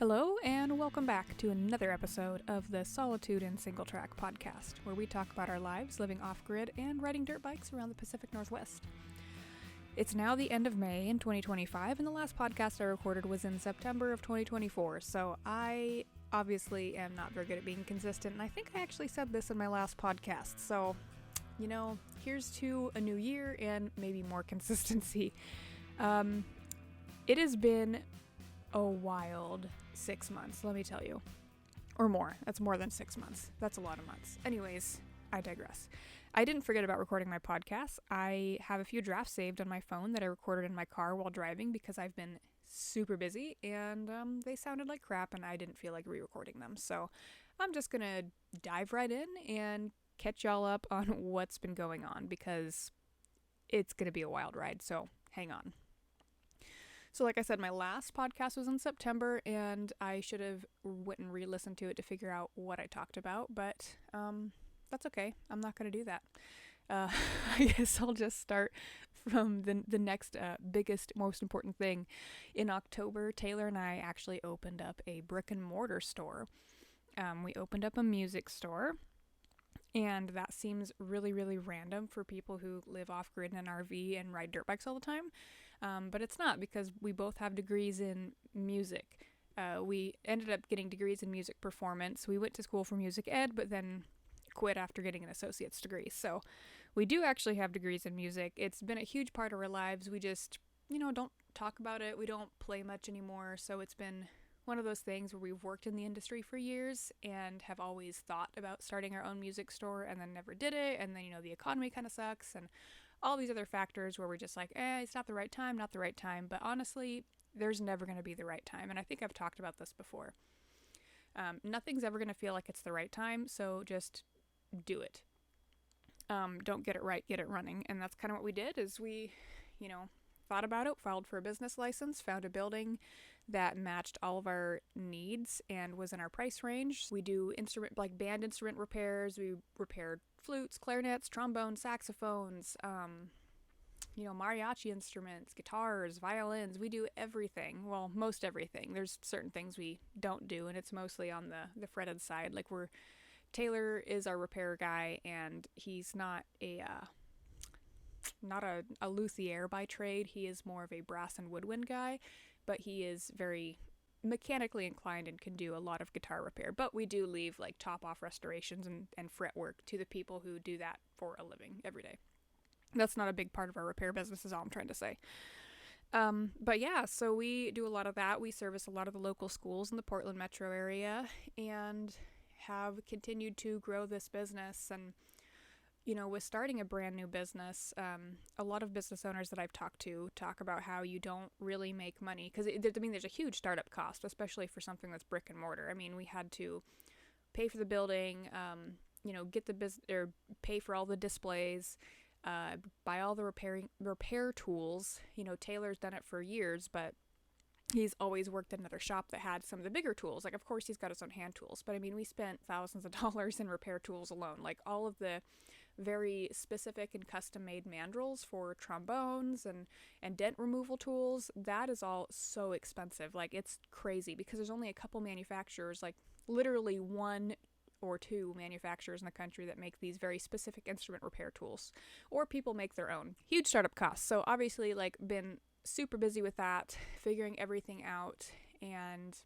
Hello, and welcome back to another episode of the Solitude and Single Track podcast, where we talk about our lives living off-grid and riding dirt bikes around the Pacific Northwest. It's now the end of May in 2025, and the last podcast I recorded was in September of 2024, so I obviously am not very good at being consistent, and I think I actually said this in my last podcast, so, here's to a new year and maybe more consistency. It has been a wild 6 months, let me tell you. Or more. That's more than 6 months. That's a lot of months. Anyways, I digress. I didn't forget about recording my podcast. I have a few drafts saved on my phone that I recorded in my car while driving because I've been super busy and they sounded like crap and I didn't feel like re-recording them. So I'm just going to dive right in and catch y'all up on what's been going on because it's going to be a wild ride. So hang on. So like I said, my last podcast was in September, and I should have went and re-listened to it to figure out what I talked about, but that's okay. I'm not going to do that. I guess I'll just start from the next biggest, most important thing. In October, Taylor and I actually opened up a brick and mortar store. We opened up a music store. And that seems really, really random for people who live off-grid in an RV and ride dirt bikes all the time. But it's not, because we both have degrees in music. We ended up getting degrees in music performance. We went to school for music ed, but then quit after getting an associate's degree. So we do actually have degrees in music. It's been a huge part of our lives. We just, don't talk about it. We don't play much anymore. So it's been one of those things where we've worked in the industry for years and have always thought about starting our own music store and then never did it. And then, the economy kind of sucks and all these other factors where we're just like, it's not the right time. But honestly, there's never going to be the right time. And I think I've talked about this before. Nothing's ever going to feel like it's the right time. So just do it. Don't get it right, get it running. And that's kind of what we did is we, thought about it, filed for a business license, found a building that matched all of our needs and was in our price range. We do band instrument repairs. We repaired flutes, clarinets, trombones, saxophones, mariachi instruments, guitars, violins. We do everything. Well, most everything. There's certain things we don't do, and it's mostly on the fretted side. Like Taylor is our repair guy, and he's not a luthier by trade. He is more of a brass and woodwind guy, but he is very mechanically inclined and can do a lot of guitar repair. But we do leave like top off restorations and fret work to the people who do that for a living every day. That's not a big part of our repair business is all I'm trying to say. But yeah, so we do a lot of that. We service a lot of the local schools in the Portland metro area and have continued to grow this business. And with starting a brand new business, a lot of business owners that I've talked to talk about how you don't really make money because there's a huge startup cost, especially for something that's brick and mortar. I mean, we had to pay for the building, get the business or pay for all the displays, buy all the repair tools. Taylor's done it for years, but he's always worked at another shop that had some of the bigger tools. Like, of course, he's got his own hand tools, but I mean, we spent thousands of dollars in repair tools alone. Like, all of the very specific and custom-made mandrels for trombones and dent removal tools, that is all so expensive. Like, it's crazy because there's only a couple manufacturers, like literally one or two manufacturers in the country that make these very specific instrument repair tools, or people make their own. Huge startup costs. So obviously, like, been super busy with that, figuring everything out, and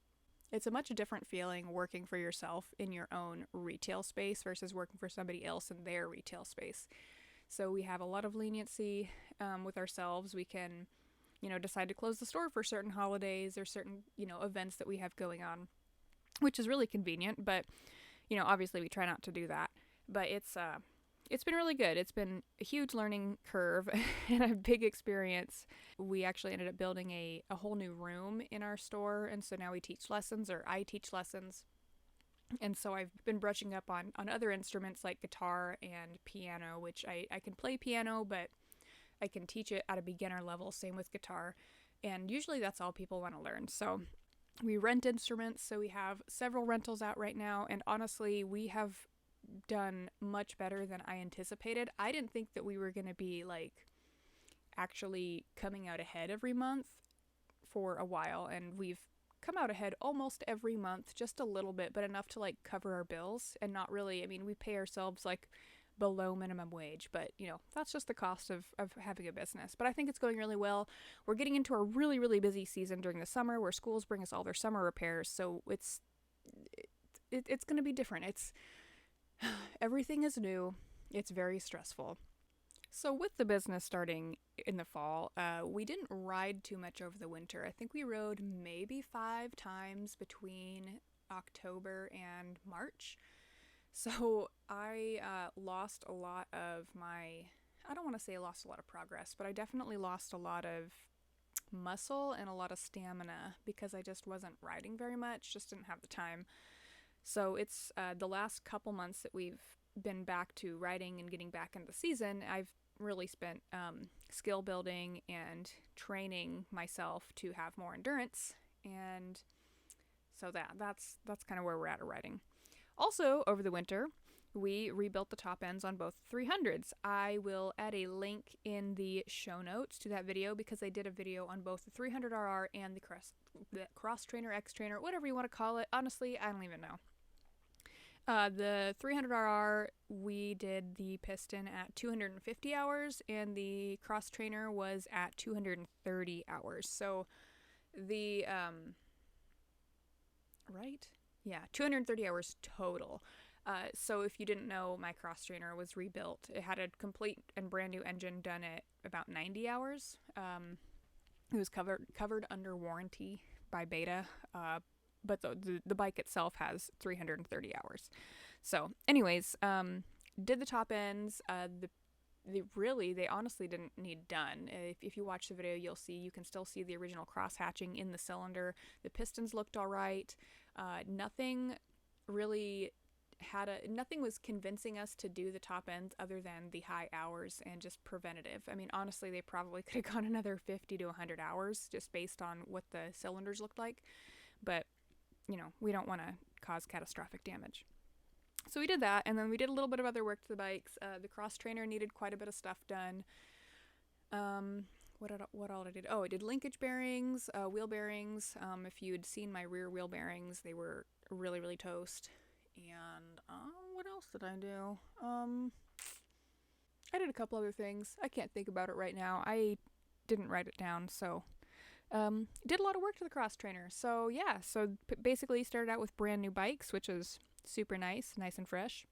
it's a much different feeling working for yourself in your own retail space versus working for somebody else in their retail space. So we have a lot of leniency with ourselves. We can, decide to close the store for certain holidays or certain, events that we have going on, which is really convenient. But, obviously we try not to do that. But it's been really good. It's been a huge learning curve and a big experience. We actually ended up building a whole new room in our store, and so now we teach lessons, or I teach lessons. And so I've been brushing up on other instruments like guitar and piano, which I can play piano, but I can teach it at a beginner level, same with guitar. And usually that's all people want to learn. So we rent instruments, so we have several rentals out right now, and honestly, we have done much better than I anticipated. I didn't think that we were going to be like actually coming out ahead every month for a while, and we've come out ahead almost every month, just a little bit, but enough to like cover our bills and not really, I mean, we pay ourselves like below minimum wage, but you know, that's just the cost of having a business. But I think it's going really well. We're getting into a really, really busy season during the summer where schools bring us all their summer repairs. So it's going to be different. Everything is new. It's very stressful. So with the business starting in the fall, we didn't ride too much over the winter. I think we rode maybe 5 times between October and March. So I lost a lot of I don't want to say I lost a lot of progress, but I definitely lost a lot of muscle and a lot of stamina because I just wasn't riding very much, just didn't have the time. So it's the last couple months that we've been back to riding and getting back into the season, I've really spent skill building and training myself to have more endurance, and so that's kind of where we're at riding. Also, over the winter, we rebuilt the top ends on both 300s. I will add a link in the show notes to that video because I did a video on both the 300RR and the Cross Trainer, X Trainer, whatever you want to call it. Honestly, I don't even know. The 300RR, we did the piston at 250 hours, and the Cross Trainer was at 230 hours. So the, right? Yeah, 230 hours total. So if you didn't know, my Cross Trainer was rebuilt. It had a complete and brand new engine done at about 90 hours. It was covered under warranty by Beta, but the bike itself has 330 hours. So anyways, did the top ends. They honestly didn't need done. If you watch the video, you can still see the original cross hatching in the cylinder. The pistons looked all right. Nothing was convincing us to do the top ends other than the high hours and just preventative. I mean, honestly, they probably could have gone another 50 to 100 hours just based on what the cylinders looked like. But, you know, we don't want to cause catastrophic damage. So we did that, and then we did a little bit of other work to the bikes. The Cross Trainer needed quite a bit of stuff done. What all did I do? Oh, I did linkage bearings, wheel bearings. If you had seen my rear wheel bearings, they were really, really toast. And what else did I do? I did a couple other things. I can't think about it right now. I didn't write it down, so did a lot of work to the Cross Trainer. So yeah, basically started out with brand new bikes, which is super nice and fresh.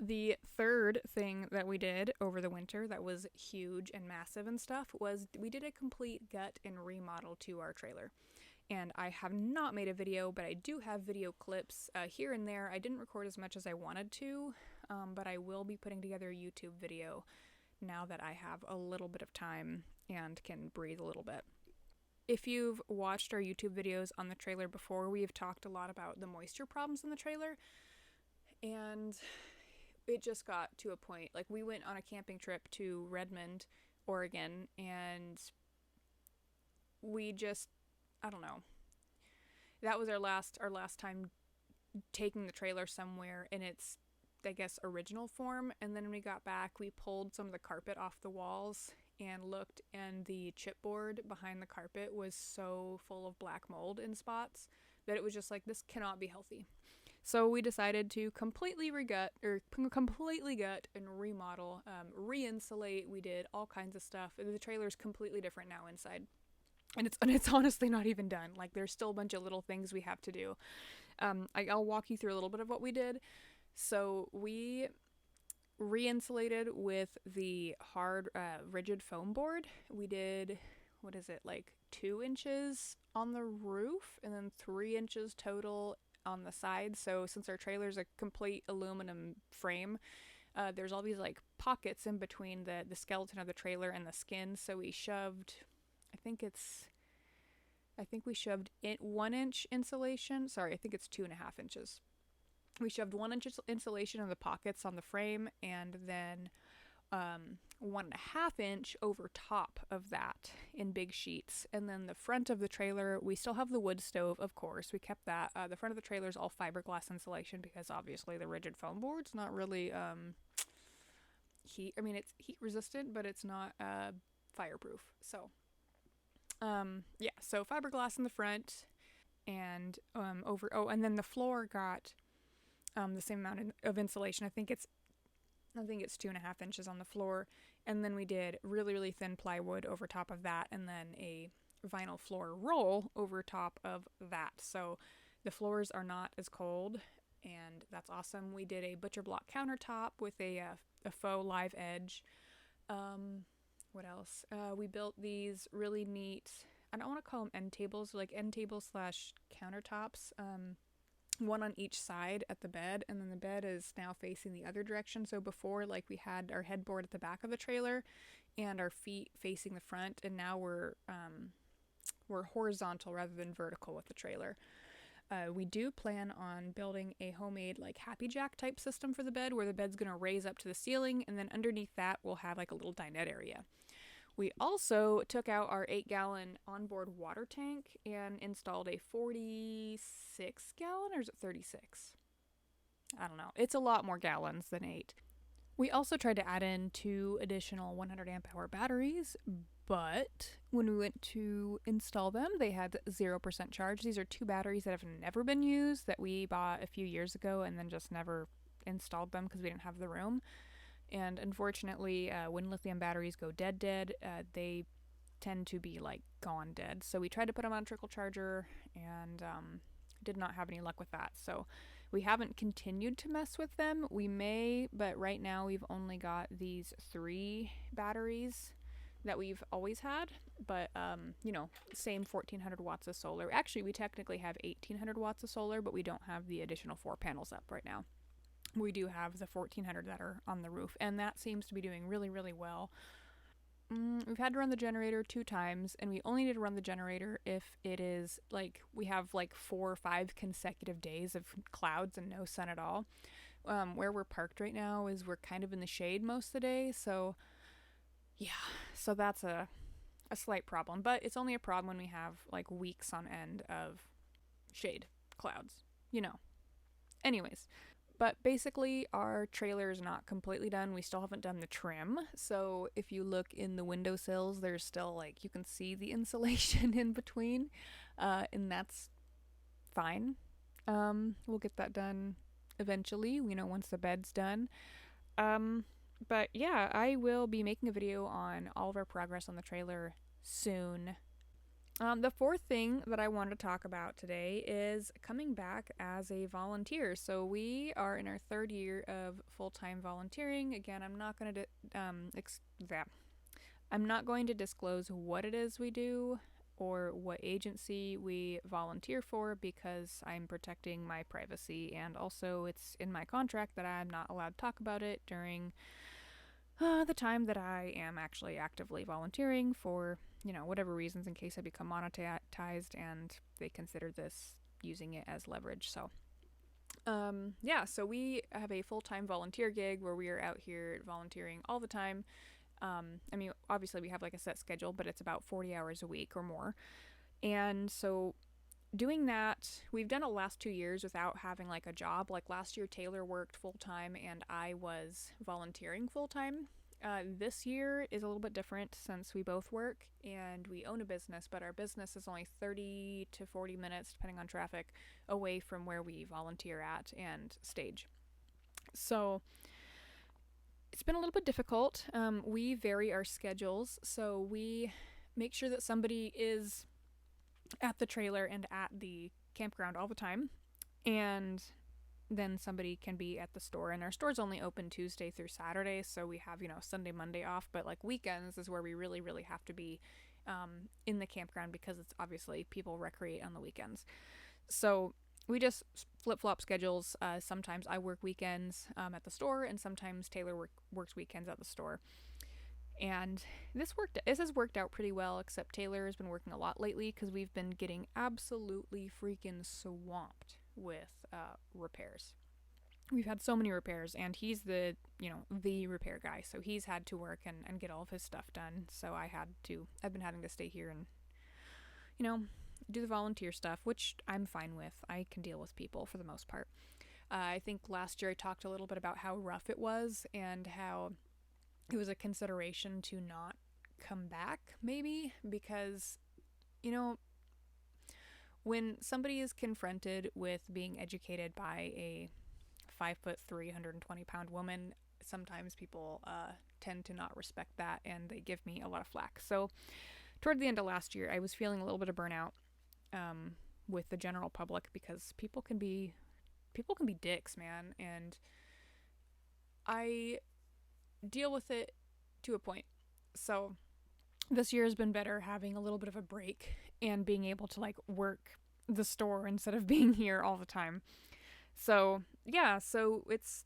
The third thing that we did over the winter that was huge and massive and stuff was we did a complete gut and remodel to our trailer. And I have not made a video, but I do have video clips here and there. I didn't record as much as I wanted to, but I will be putting together a YouTube video now that I have a little bit of time and can breathe a little bit. If you've watched our YouTube videos on the trailer before, we have talked a lot about the moisture problems in the trailer, and it just got to a point, like we went on a camping trip to Redmond, Oregon, and we just, I don't know, that was our last time taking the trailer somewhere in its, I guess, original form. And then when we got back, we pulled some of the carpet off the walls and looked, and the chipboard behind the carpet was so full of black mold in spots that it was just like, this cannot be healthy. So we decided to completely gut and remodel, re-insulate. We did all kinds of stuff. The trailer's completely different now inside. And it's honestly not even done. Like, there's still a bunch of little things we have to do. I'll walk you through a little bit of what we did. So we re-insulated with the hard, rigid foam board. We did, 2 inches on the roof and then 3 inches total on the side. So since our trailer's a complete aluminum frame, there's all these like pockets in between the skeleton of the trailer and the skin. So we shoved, I think we shoved 1 inch insulation. Sorry, I think it's 2.5 inches. We shoved 1 inch insulation in the pockets on the frame, and then 1.5 inch over top of that in big sheets. And then the front of the trailer, we still have the wood stove, of course. We kept that. The front of the trailer is all fiberglass insulation because obviously the rigid foam board's not really heat. I mean, it's heat resistant, but it's not fireproof. So so fiberglass in the front. and and then the floor got the same amount of insulation. I think it's 2.5 inches on the floor, and then we did really, really thin plywood over top of that, and then a vinyl floor roll over top of that. So the floors are not as cold, and that's awesome. We did a butcher block countertop with a faux live edge. What else? We built these really neat, I don't want to call them end tables, like end tables slash countertops. One on each side at the bed, and then the bed is now facing the other direction. So before, like, we had our headboard at the back of the trailer and our feet facing the front, and now we're horizontal rather than vertical with the trailer. We do plan on building a homemade, like, Happy Jack type system for the bed, where the bed's going to raise up to the ceiling, and then underneath that we'll have like a little dinette area. We also took out our 8-gallon onboard water tank and installed a 46-gallon, or is it 36? I don't know. It's a lot more gallons than 8. We also tried to add in 2 additional 100 amp hour batteries, but when we went to install them, they had 0% charge. These are 2 batteries that have never been used that we bought a few years ago and then just never installed them because we didn't have the room. And unfortunately, when lithium batteries go dead, they tend to be like gone dead. So we tried to put them on a trickle charger and did not have any luck with that. So we haven't continued to mess with them. We may, but right now we've only got these 3 batteries that we've always had. But, same 1400 watts of solar. Actually, we technically have 1800 watts of solar, but we don't have the additional 4 panels up right now. We do have the 1400 that are on the roof, and that seems to be doing really, really well. We've had to run the generator 2 times, and we only need to run the generator if it is, like, we have, like, 4 or 5 consecutive days of clouds and no sun at all. Where we're parked right now is we're kind of in the shade most of the day, so, yeah. So that's a slight problem, but it's only a problem when we have, like, weeks on end of shade clouds, Anyways. But basically, our trailer is not completely done. We still haven't done the trim. So if you look in the windowsills, there's still, like, you can see the insulation in between. And that's fine. We'll get that done eventually, once the bed's done. But yeah, I will be making a video on all of our progress on the trailer soon. The 4th thing that I wanted to talk about today is coming back as a volunteer. So we are in our 3rd year of full-time volunteering. Again, I'm not going to disclose what it is we do or what agency we volunteer for because I'm protecting my privacy, and also it's in my contract that I'm not allowed to talk about it during the time that I am actually actively volunteering for, whatever reasons, in case I become monetized and they consider this using it as leverage. So, so we have a full-time volunteer gig where we are out here volunteering all the time. Obviously we have like a set schedule, but it's about 40 hours a week or more. And so doing that, we've done it the last 2 years without having like a job. Like last year, Taylor worked full-time and I was volunteering full-time. This year is a little bit different since we both work and we own a business, but our business is only 30 to 40 minutes, depending on traffic, away from where we volunteer at and stage. So it's been a little bit difficult. We vary our schedules, so we make sure that somebody is at the trailer and at the campground all the time, and then somebody can be at the store, and our store's only open Tuesday through Saturday, so we have Sunday, Monday off, but like weekends is where we really, really have to be in the campground because it's obviously people recreate on the weekends. So we just flip-flop schedules. Sometimes I work weekends at the store, and sometimes Taylor works weekends at the store. And this has worked out pretty well, except Taylor has been working a lot lately because we've been getting absolutely freaking swamped with repairs. We've had so many repairs, and he's the repair guy, so he's had to work and get all of his stuff done. So I've been having to stay here and, do the volunteer stuff, which I'm fine with. I can deal with people for the most part. I think last year I talked a little bit about how rough it was and how it was a consideration to not come back, maybe, because, when somebody is confronted with being educated by a 5'3", 120-pound woman, sometimes people tend to not respect that, and they give me a lot of flack. So toward the end of last year, I was feeling a little bit of burnout with the general public, because people can be dicks, man, and I deal with it to a point. So this year has been better, having a little bit of a break and being able to like work the store instead of being here all the time. So yeah, so it's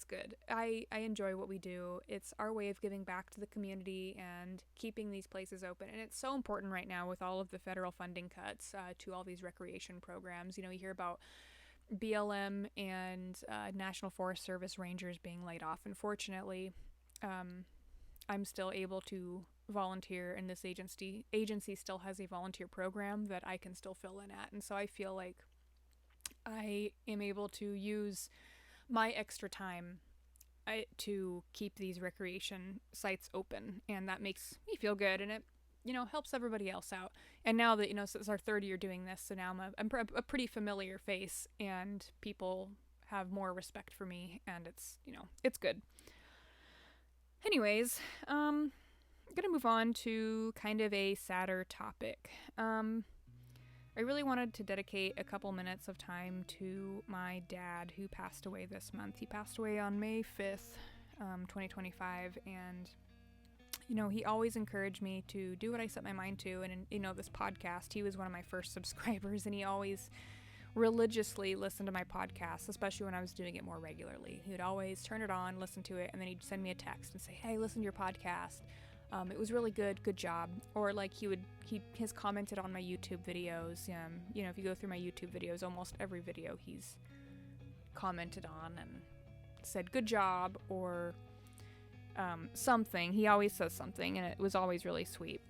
good. I enjoy what we do. It's our way of giving back to the community and keeping these places open. And it's so important right now with all of the federal funding cuts to all these recreation programs. You know, you hear about BLM and National Forest Service rangers being laid off. Unfortunately, I'm still able to volunteer, and this agency still has a volunteer program that I can still fill in at. And so I feel like I am able to use my extra time to keep these recreation sites open, and that makes me feel good, and it, you know, helps everybody else out. And now that, you know, so it's our third year doing this, so now I'm a pretty familiar face, and people have more respect for me, and it's, you know, it's good. Anyways, I'm gonna move on to kind of a sadder topic. I really wanted to dedicate a couple minutes of time to my dad, who passed away this month. He passed away on May 5th, 2025, and, you know, he always encouraged me to do what I set my mind to, and, you know, this podcast, he was one of my first subscribers, and he always religiously listened to my podcast, especially when I was doing it more regularly. He would always turn it on, listen to it, and then he'd send me a text and say, hey, listen to your podcast. It was really good job. Or like he has commented on my YouTube videos. You know, if you go through my YouTube videos, almost every video he's commented on and said good job, or something. He always says something, and it was always really sweet.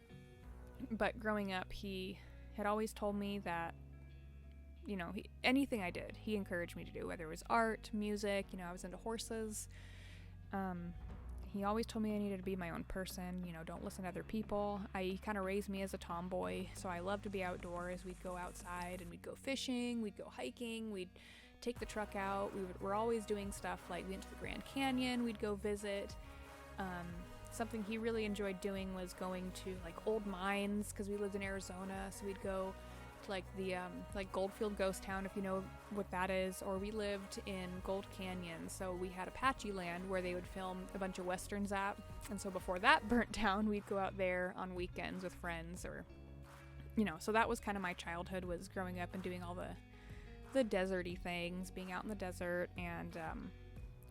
But growing up, he had always told me that, you know, anything I did, he encouraged me to do, whether it was art, music, you know, I was into horses. He always told me I needed to be my own person, you know, don't listen to other people. He kind of raised me as a tomboy, so I loved to be outdoors. We'd go outside and we'd go fishing, we'd go hiking, we'd take the truck out. We're always doing stuff, like we went to the Grand Canyon, we'd go visit. Something he really enjoyed doing was going to like old mines, because we lived in Arizona, so we'd go to like the like Goldfield Ghost Town, if you know what that is, or we lived in Gold Canyon, so we had Apache land where they would film a bunch of westerns at, and so before that burnt down, we'd go out there on weekends with friends, or, you know, so that was kind of my childhood, was growing up and doing all the deserty things, being out in the desert, and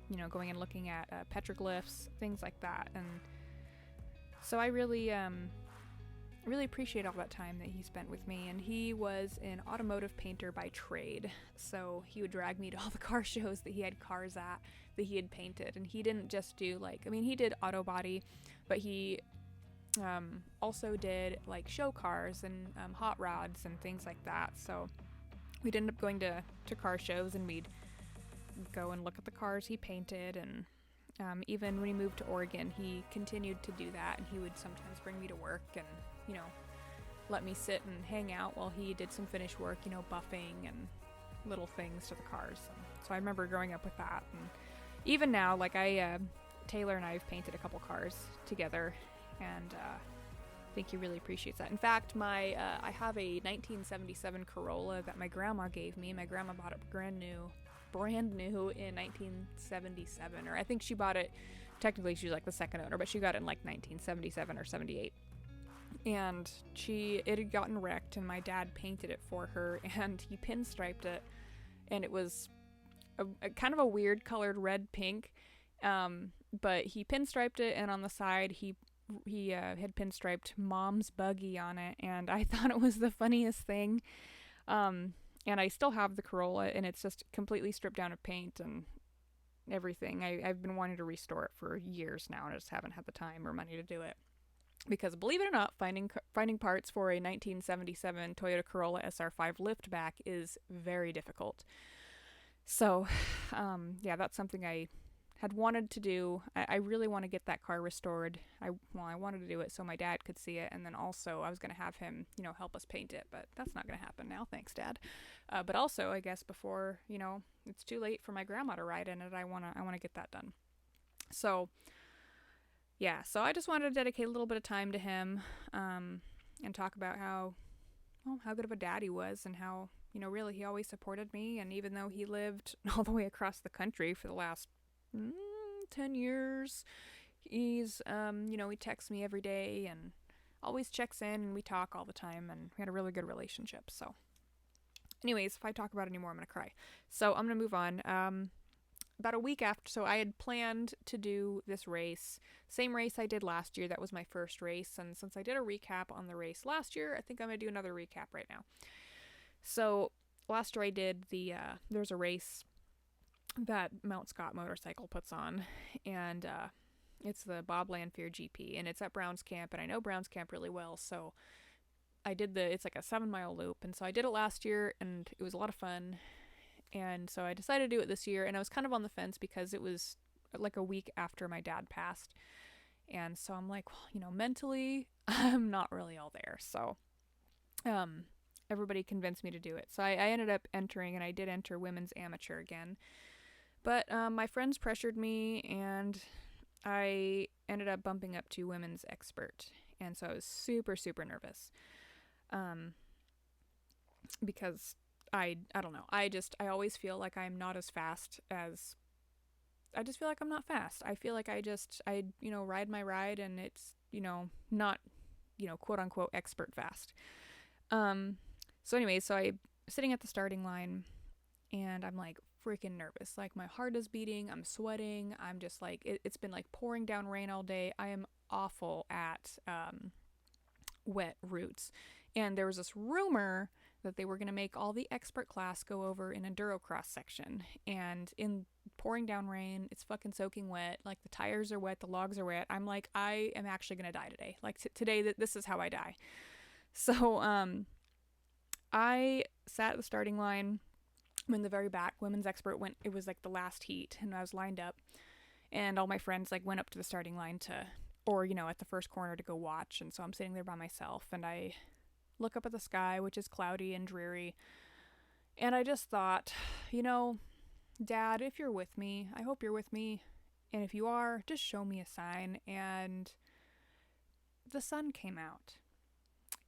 you know, going and looking at petroglyphs, things like that. And so I really appreciate all that time that he spent with me. And he was an automotive painter by trade, so he would drag me to all the car shows that he had cars at that he had painted. And he didn't just do he did auto body, but he also did like show cars and hot rods and things like that. So we'd end up going to car shows, and we'd go and look at the cars he painted. And even when he moved to Oregon, he continued to do that, and he would sometimes bring me to work and, you know, let me sit and hang out while he did some finish work, you know, buffing and little things to the cars. And so I remember growing up with that. And even now, like Taylor and I have painted a couple cars together, and I think he really appreciates that. In fact, I have a 1977 Corolla that my grandma gave me. My grandma bought it brand new in 1977, or I think she bought it, technically she's like the second owner, but she got it in like 1977 or 78, and it had gotten wrecked, and my dad painted it for her, and he pinstriped it, and it was a kind of a weird colored red pink, but he pinstriped it, and on the side he had pinstriped Mom's Buggy on it, and I thought it was the funniest thing. And I still have the Corolla, and it's just completely stripped down of paint and everything. I've been wanting to restore it for years now, and I just haven't had the time or money to do it. Because believe it or not, finding parts for a 1977 Toyota Corolla SR5 liftback is very difficult. So, yeah, that's something I had wanted to do. I really want to get that car restored. I wanted to do it so my dad could see it, and then also I was going to have him, help us paint it, but that's not going to happen now. Thanks, Dad. But also, I guess before, it's too late for my grandma to ride in it, I want to get that done. So, yeah, so I just wanted to dedicate a little bit of time to him, and talk about how good of a dad he was, and how, really he always supported me. And even though he lived all the way across the country for the last 10 years, he's, he texts me every day and always checks in, and we talk all the time, and we had a really good relationship. So anyways, if I talk about it anymore, I'm going to cry. So I'm going to move on. About a week after, so I had planned to do this race, same race I did last year. That was my first race. And since I did a recap on the race last year, I think I'm going to do another recap right now. So last year I did there's a race that Mount Scott Motorcycle puts on, and it's the Bob Lanfear GP, and it's at Browns Camp, and I know Browns Camp really well, so I did it's like a 7-mile loop, and so I did it last year, and it was a lot of fun, and so I decided to do it this year, and I was kind of on the fence because it was like a week after my dad passed, and so I'm like, well, mentally, I'm not really all there, so everybody convinced me to do it, so I ended up entering, and I did enter women's amateur again. But my friends pressured me, and I ended up bumping up to women's expert. And so I was super, super nervous. Because I don't know. I always feel like I'm not as fast as... I just feel like I'm not fast. I feel like I ride my ride, and it's, not, quote unquote expert fast. So anyway, so I'm sitting at the starting line, and I'm like, freaking nervous. Like, my heart is beating, I'm sweating, I'm just like, it's been like pouring down rain all day. I am awful at wet routes. And there was this rumor that they were going to make all the expert class go over in enduro cross section, and in pouring down rain, it's fucking soaking wet, like the tires are wet, the logs are wet. I'm like, I am actually going to die today. Like today, this is how I die. So I sat at the starting line. I'm in the very back. Women's expert went, it was like the last heat, and I was lined up, and all my friends like went up to the starting line at the first corner to go watch. And so I'm sitting there by myself, and I look up at the sky, which is cloudy and dreary. And I just thought, Dad, if you're with me, I hope you're with me. And if you are, just show me a sign. And the sun came out.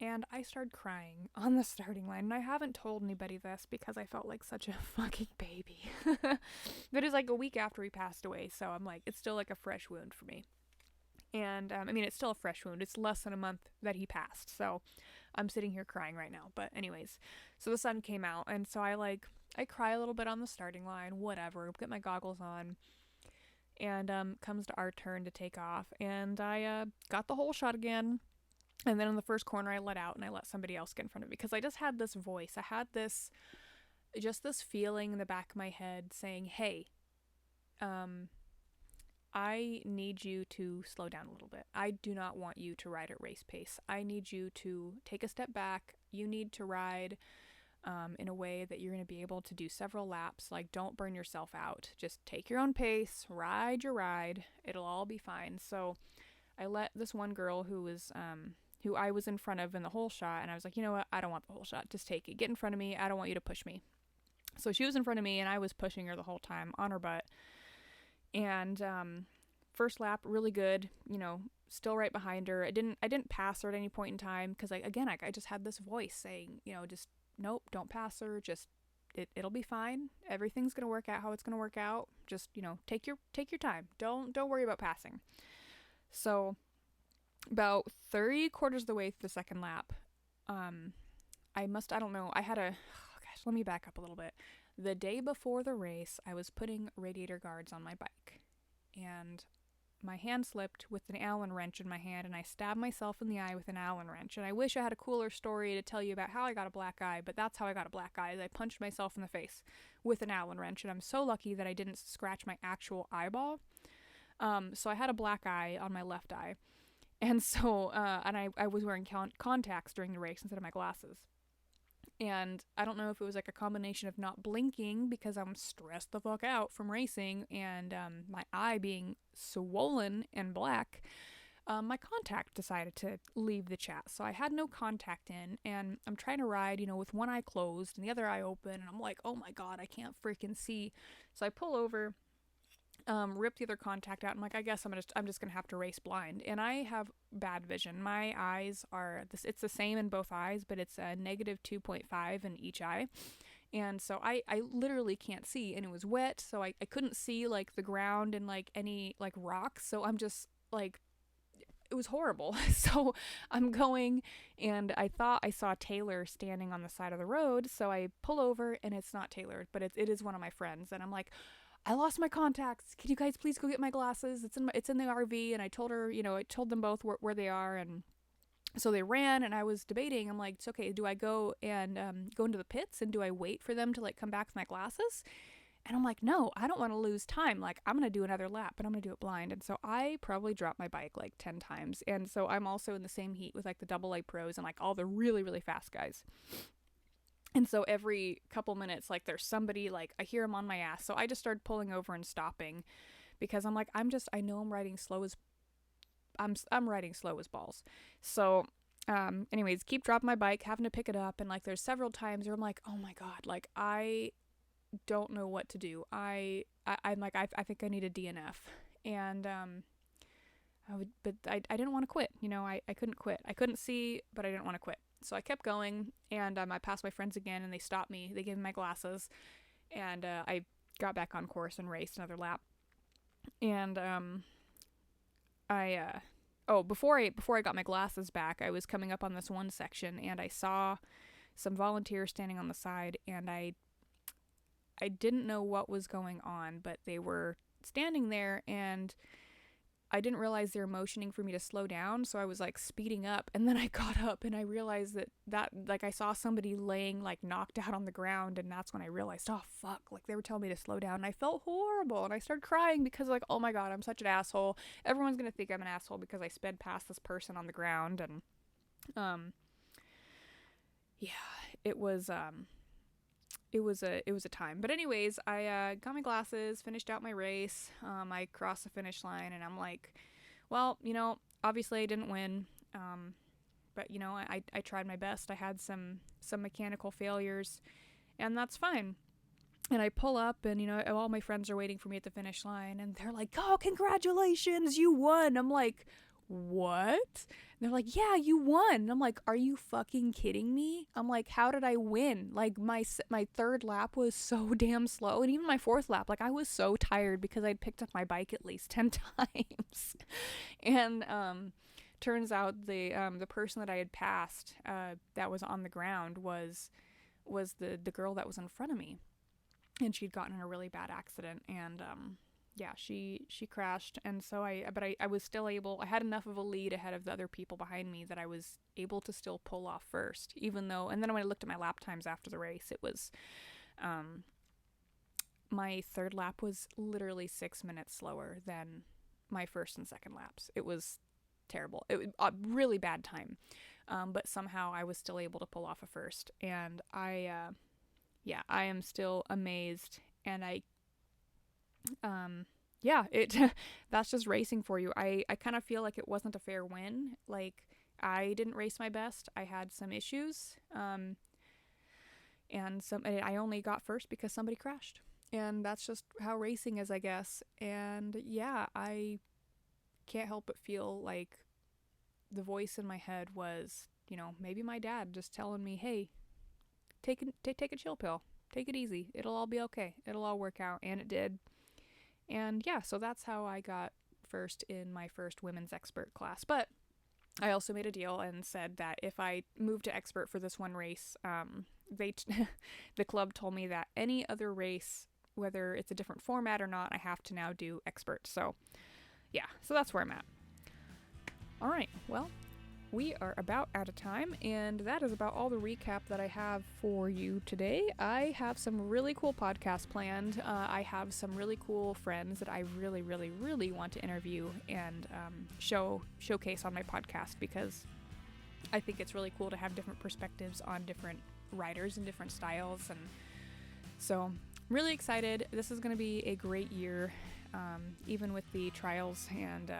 And I started crying on the starting line. And I haven't told anybody this because I felt like such a fucking baby. But it's like a week after he passed away. So I'm like, it's still like a fresh wound for me. And it's still a fresh wound. It's less than a month that he passed. So I'm sitting here crying right now. But anyways, so the sun came out. And so I cry a little bit on the starting line, whatever, get my goggles on. And comes to our turn to take off. And I got the whole shot again. And then in the first corner, I let out, and I let somebody else get in front of me, because I just had this voice. I had this feeling in the back of my head saying, hey, I need you to slow down a little bit. I do not want you to ride at race pace. I need you to take a step back. You need to ride in a way that you're going to be able to do several laps. Like, don't burn yourself out. Just take your own pace, ride your ride. It'll all be fine. So I let this one girl who I was in front of in the whole shot, and I was like, you know what, I don't want the whole shot, just take it, get in front of me, I don't want you to push me. So she was in front of me, and I was pushing her the whole time on her butt, and first lap, really good, still right behind her. I didn't pass her at any point in time, because I just had this voice saying, just, nope, don't pass her, just, it'll be fine, everything's gonna work out how it's gonna work out, just, take your time, don't worry about passing. So about 3/4 of the way through the second lap, let me back up a little bit. The day before the race, I was putting radiator guards on my bike, and my hand slipped with an Allen wrench in my hand, and I stabbed myself in the eye with an Allen wrench. And I wish I had a cooler story to tell you about how I got a black eye, but that's how I got a black eye, is I punched myself in the face with an Allen wrench, and I'm so lucky that I didn't scratch my actual eyeball. So I had a black eye on my left eye. And so, I was wearing contacts during the race instead of my glasses. And I don't know if it was like a combination of not blinking because I'm stressed the fuck out from racing and my eye being swollen and black. My contact decided to leave the chat. So I had no contact in, and I'm trying to ride, with one eye closed and the other eye open. And I'm like, oh my God, I can't freaking see. So I pull over, rip the other contact out. I'm like, I guess I'm just gonna have to race blind. And I have bad vision. My eyes are this. It's the same in both eyes, but it's a negative 2.5 in each eye. And so I literally can't see. And it was wet, so I couldn't see like the ground and like any like rocks. So I'm just like, it was horrible. So I'm going, and I thought I saw Taylor standing on the side of the road. So I pull over, and it's not Taylor, but it is one of my friends. And I'm like, I lost my contacts. Can you guys please go get my glasses? It's in the RV. And I told her, I told them both where they are. And so they ran, and I was debating. I'm like, it's okay. Do I go and go into the pits, and do I wait for them to like come back with my glasses? And I'm like, no, I don't want to lose time. Like, I'm going to do another lap, but I'm going to do it blind. And so I probably dropped my bike like 10 times. And so I'm also in the same heat with like the AA pros and like all the really, really fast guys. And so every couple minutes, like there's somebody, like I hear them on my ass. So I just started pulling over and stopping because I'm like, I know I'm riding slow as, I'm riding slow as balls. So anyways, keep dropping my bike, having to pick it up. And like there's several times where I'm like, oh my God, like I don't know what to do. I'm like, I think I need a DNF. And I didn't want to quit. I couldn't quit. I couldn't see, but I didn't want to quit. So I kept going, and I passed my friends again, and they stopped me. They gave me my glasses, and I got back on course and raced another lap. And before I got my glasses back, I was coming up on this one section, and I saw some volunteers standing on the side, and I didn't know what was going on, but they were standing there, and I didn't realize they were motioning for me to slow down, so I was like speeding up, and then I got up and I realized that like I saw somebody laying like knocked out on the ground, and that's when I realized, oh fuck, like they were telling me to slow down, and I felt horrible, and I started crying because like, oh my God, I'm such an asshole. Everyone's gonna think I'm an asshole because I sped past this person on the ground, and yeah, it was a time. But anyways, I got my glasses, finished out my race. I crossed the finish line, and I'm like, well, obviously I didn't win. But I tried my best. I had some mechanical failures, and that's fine. And I pull up, and all my friends are waiting for me at the finish line, and they're like, "Oh, congratulations, you won!" I'm like, "What?" And they're like, "Yeah, you won." And I'm like, "Are you fucking kidding me?" I'm like, "How did I win?" Like my third lap was so damn slow, and even my fourth lap, like I was so tired because I'd picked up my bike at least 10 times. And turns out the person that I had passed that was on the ground was the girl that was in front of me, and she'd gotten in a really bad accident, and yeah, she crashed. And so I was still able, I had enough of a lead ahead of the other people behind me that I was able to still pull off first, even though, and then when I looked at my lap times after the race, it was, my third lap was literally 6 minutes slower than my first and second laps. It was terrible. It was a really bad time. But somehow I was still able to pull off a first, and I am still amazed. And that's just racing for you. I kind of feel like it wasn't a fair win. Like, I didn't race my best. I had some issues. And I only got first because somebody crashed. And that's just how racing is, I guess. And yeah, I can't help but feel like the voice in my head was, maybe my dad just telling me, hey, take a chill pill. Take it easy. It'll all be okay. It'll all work out. And it did. And yeah, so that's how I got first in my first women's expert class. But I also made a deal and said that if I moved to expert for this one race, the club told me that any other race, whether it's a different format or not, I have to now do expert. So yeah, so that's where I'm at. All right, well, we are about out of time, and that is about all the recap that I have for you today. I have some really cool podcasts planned. I have some really cool friends that I really, really, really want to interview and showcase on my podcast, because I think it's really cool to have different perspectives on different riders in different styles. And so really excited. This is going to be a great year, even with the trials and,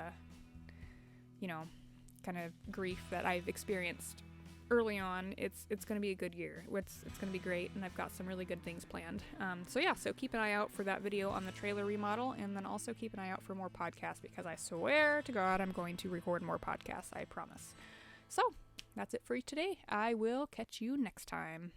kind of grief that I've experienced early on. It's going to be a good year. It's going to be great, and I've got some really good things planned. So keep an eye out for that video on the trailer remodel, and then also keep an eye out for more podcasts, because I swear to God I'm going to record more podcasts, I promise. So that's it for you today. I will catch you next time.